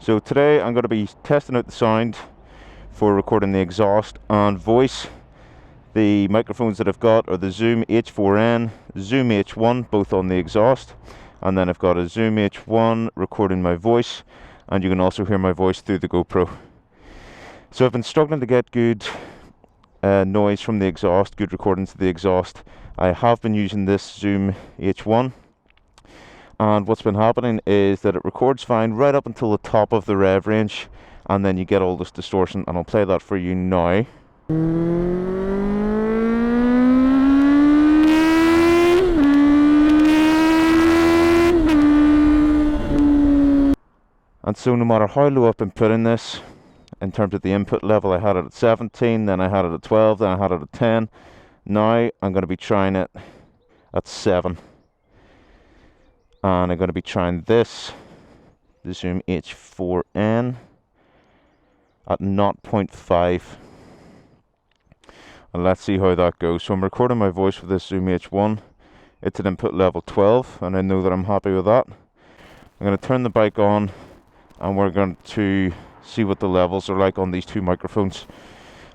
So today I'm going to be testing out the sound for recording the exhaust and voice. The microphones that I've got are the Zoom H4N, Zoom H1, both on the exhaust, and then I've got a Zoom H1 recording my voice, and you can also hear my voice through the GoPro. So I've been struggling to get good noise from the exhaust, good recordings to the exhaust. I have been using this Zoom H1, and what's been happening is that it records fine right up until the top of the rev range, and then you get all this distortion, and I'll play that for you now. And so no matter how low I've been putting this, in terms of the input level, I had it at 17, then I had it at 12, then I had it at 10. Now I'm going to be trying it at 7. And I'm going to be trying this, the Zoom H4N, at 0.5. And let's see how that goes. So I'm recording my voice with this Zoom H1. It's at input level 12, and I know that I'm happy with that. I'm going to turn the bike on, and we're going to see what the levels are like on these two microphones,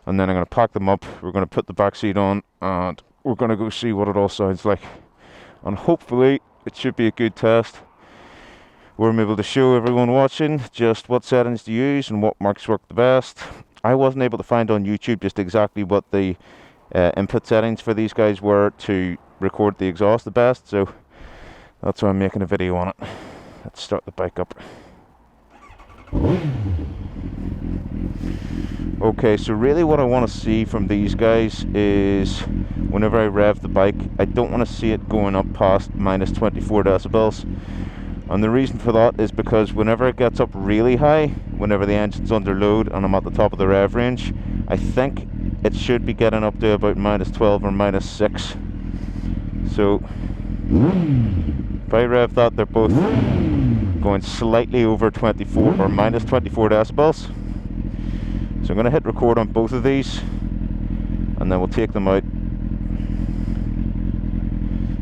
and then I'm going to pack them up. We're going to put the back seat on, and we're going to go see what it all sounds like, and hopefully it should be a good test where I'm able to show everyone watching just what settings to use and what marks work the best. I wasn't able to find on YouTube just exactly what the input settings for these guys were to record the exhaust the best, so that's why I'm making a video on it. Let's start the bike up. Okay, so really what I want to see from these guys is whenever I rev the bike, I don't want to see it going up past minus 24 decibels. And the reason for that is because whenever it gets up really high, whenever the engine's under load and I'm at the top of the rev range, I think it should be getting up to about minus 12 or minus 6. So if I rev that, they're both going slightly over 24 or minus 24 decibels. So I'm going to hit record on both of these, and then we'll take them out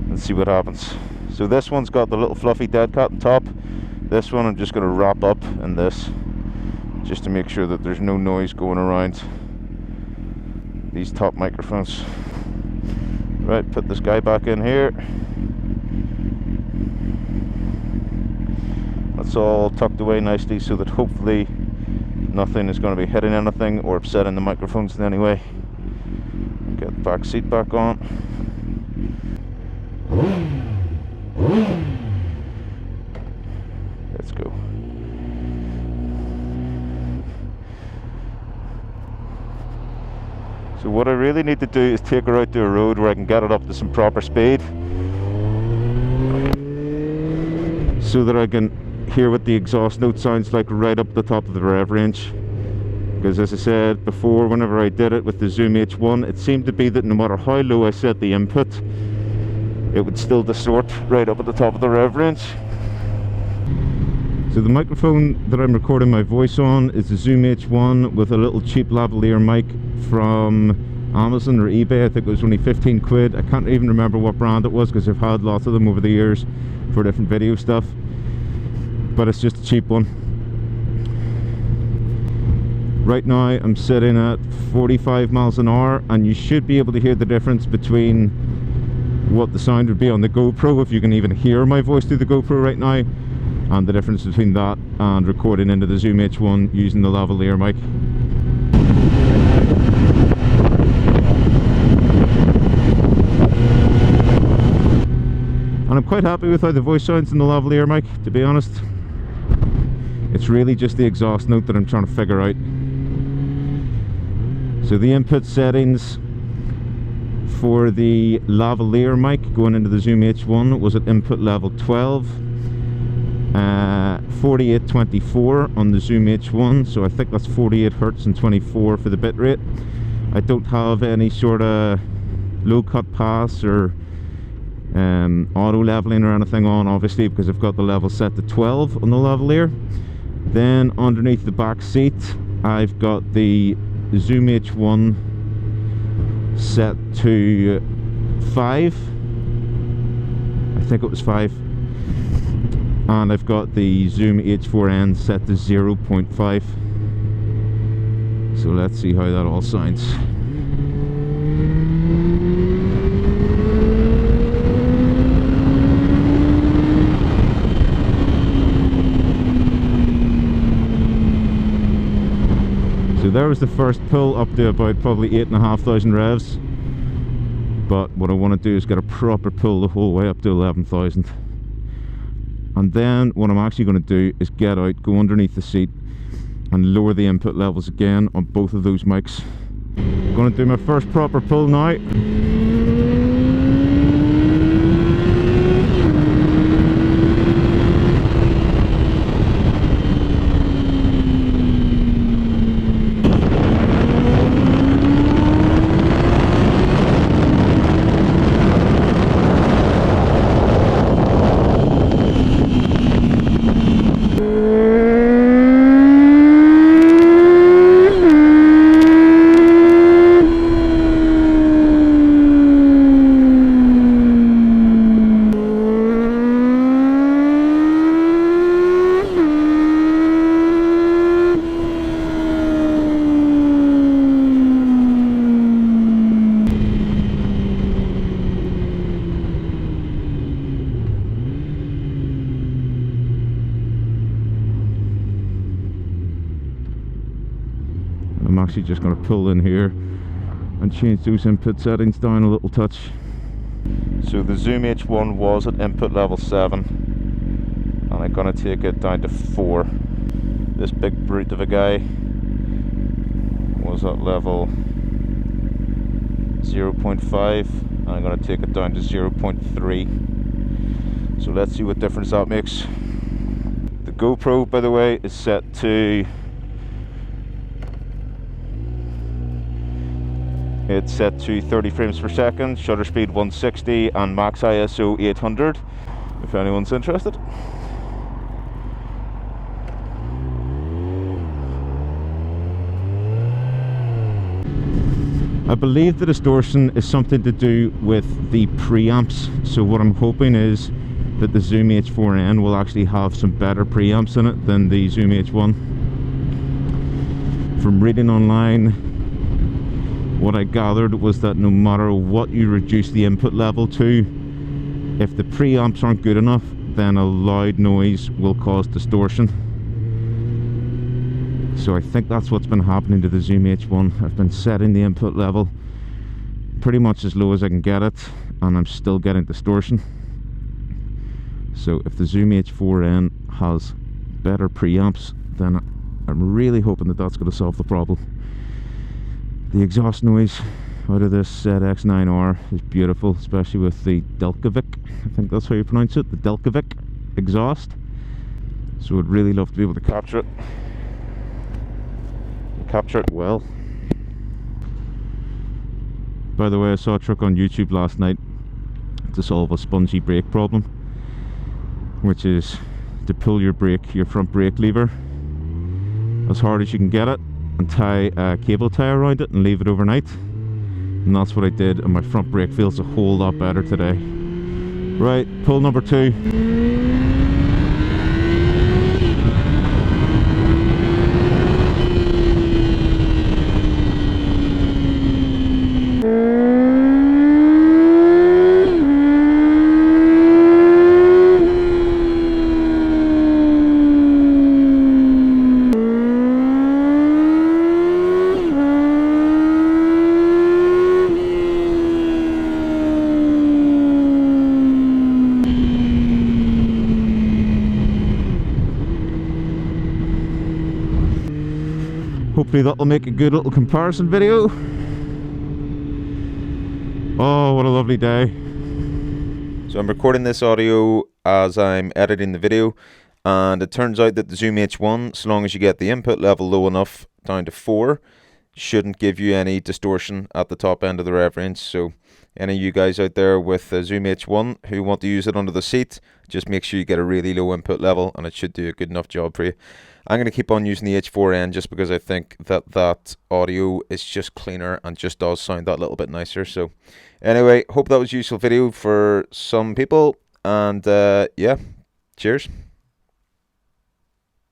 and see what happens. So this one's got the little fluffy dead cat on top. This one I'm just going to wrap up in this, just to make sure that there's no noise going around these top microphones. Right, put this guy back in here. That's all tucked away nicely so that hopefully nothing is going to be hitting anything or upsetting the microphones in any way. Get the back seat back on. Let's go. So what I really need to do is take her out to a road where I can get it up to some proper speed, so that I can hear what the exhaust note sounds like right up the top of the rev range. Because as I said before, whenever I did it with the Zoom H1, it seemed to be that no matter how low I set the input, it would still distort right up at the top of the rev range. So the microphone that I'm recording my voice on is the Zoom H1 with a little cheap lavalier mic from Amazon or eBay. I think it was only 15 quid. I can't even remember what brand it was because I've had lots of them over the years for different video stuff, but it's just a cheap one. Right now I'm sitting at 45 miles an hour, and you should be able to hear the difference between what the sound would be on the GoPro, if you can even hear my voice through the GoPro right now, and the difference between that and recording into the Zoom H1 using the lavalier mic. And I'm quite happy with how the voice sounds in the lavalier mic, to be honest. It's really just the exhaust note that I'm trying to figure out. So the input settings for the lavalier mic going into the Zoom H1 was at input level 12, 4824 on the Zoom H1, so I think that's 48 Hertz and 24 for the bit rate. I don't have any sort of low cut pass or auto leveling or anything on, obviously, because I've got the level set to 12 on the lavalier. Then underneath the back seat I've got the Zoom H1 set to 5. I think it was 5. And I've got the Zoom H4N set to 0.5. So let's see how that all sounds. So there was the first pull up to about probably 8,500 revs. But what I want to do is get a proper pull the whole way up to 11,000. And then what I'm actually going to do is get out, go underneath the seat and lower the input levels again on both of those mics. I'm going to do my first proper pull now. I'm actually just going to pull in here and change those input settings down a little touch. So the Zoom H1 was at input level 7 and I'm going to take it down to 4. This big brute of a guy was at level 0.5 and I'm going to take it down to 0.3. So let's see what difference that makes. The GoPro, by the way, is set to It's set to 30 frames per second, shutter speed 160 and max ISO 800 if anyone's interested. I believe the distortion is something to do with the preamps, so what I'm hoping is that the Zoom H4N will actually have some better preamps in it than the Zoom H1. From reading online, what I gathered was that no matter what you reduce the input level to, if the preamps aren't good enough, then a loud noise will cause distortion. So I think that's what's been happening to the Zoom H1. I've been setting the input level pretty much as low as I can get it, and I'm still getting distortion. So if the Zoom H4N has better preamps, then I'm really hoping that that's going to solve the problem. The exhaust noise out of this ZX9R is beautiful, especially with the Delcovic, I think that's how you pronounce it, the Delcovic exhaust. So I'd really love to be able to capture it. Capture it well. By the way, I saw a trick on YouTube last night to solve a spongy brake problem, which is to pull your front brake lever as hard as you can get it and tie a cable tie around it and leave it overnight, and that's what I did, and my front brake feels a whole lot better today. Right, pull number 2. Hopefully that'll make a good little comparison video. Oh, what a lovely day. So I'm recording this audio as I'm editing the video, and it turns out that the Zoom H1, so long as you get the input level low enough down to 4, shouldn't give you any distortion at the top end of the rev range. So any of you guys out there with a Zoom H1 who want to use it under the seat, just make sure you get a really low input level and it should do a good enough job for you. I'm going to keep on using the H4N just because I think that audio is just cleaner and just does sound that little bit nicer. So anyway, hope that was a useful video for some people, and yeah, cheers.